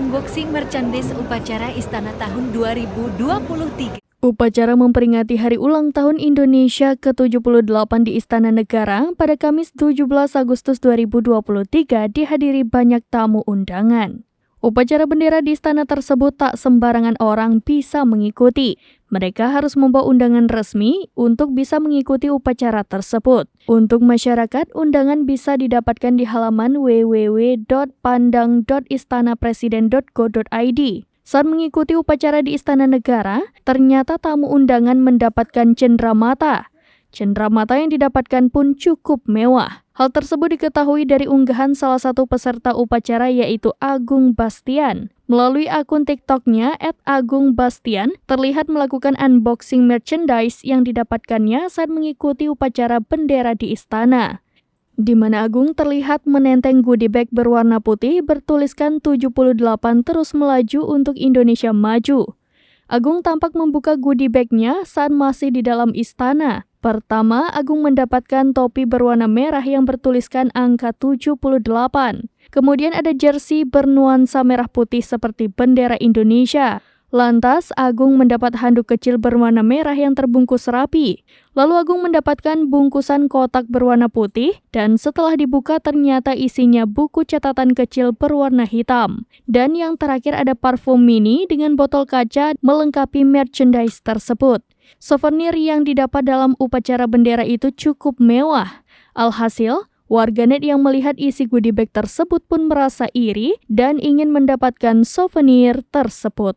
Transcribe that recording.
unboxing merchandise upacara Istana tahun 2023. Upacara memperingati Hari Ulang Tahun Indonesia ke-78 di Istana Negara pada Kamis 17 Agustus 2023 dihadiri banyak tamu undangan. Upacara bendera di istana tersebut tak sembarangan orang bisa mengikuti. Mereka harus membawa undangan resmi untuk bisa mengikuti upacara tersebut. Untuk masyarakat, undangan bisa didapatkan di halaman www.pandang.istanapresiden.go.id. Saat mengikuti upacara di Istana Negara, ternyata tamu undangan mendapatkan cenderamata. Cenderamata yang didapatkan pun cukup mewah. Hal tersebut diketahui dari unggahan salah satu peserta upacara yaitu Agung Bastian. Melalui akun TikTok-nya @agungbastian, terlihat melakukan unboxing merchandise yang didapatkannya saat mengikuti upacara bendera di istana. Di mana Agung terlihat menenteng goodie bag berwarna putih bertuliskan 78 terus melaju untuk Indonesia maju. Agung tampak membuka goodie bag-nya saat masih di dalam istana. Pertama, Agung mendapatkan topi berwarna merah yang bertuliskan angka 78. Kemudian ada jersey bernuansa merah putih seperti bendera Indonesia. Lantas, Agung mendapat handuk kecil berwarna merah yang terbungkus rapi. Lalu Agung mendapatkan bungkusan kotak berwarna putih dan setelah dibuka ternyata isinya buku catatan kecil berwarna hitam. Dan yang terakhir ada parfum mini dengan botol kaca melengkapi merchandise tersebut. Souvenir yang didapat dalam upacara bendera itu cukup mewah. Alhasil, warganet yang melihat isi goodie bag tersebut pun merasa iri dan ingin mendapatkan souvenir tersebut.